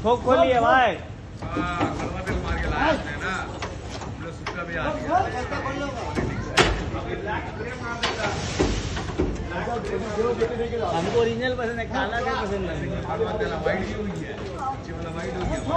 ठोक खोलिए भाई। कड़वा तेल मार के लाया है ना, मतलब सुक्का भी आ गया। हमको ओरिजिनल पसंद है, काला भी पसंद है। कड़वा तेल वाइट ही हुई है, नीचे वाला वाइट हो गया।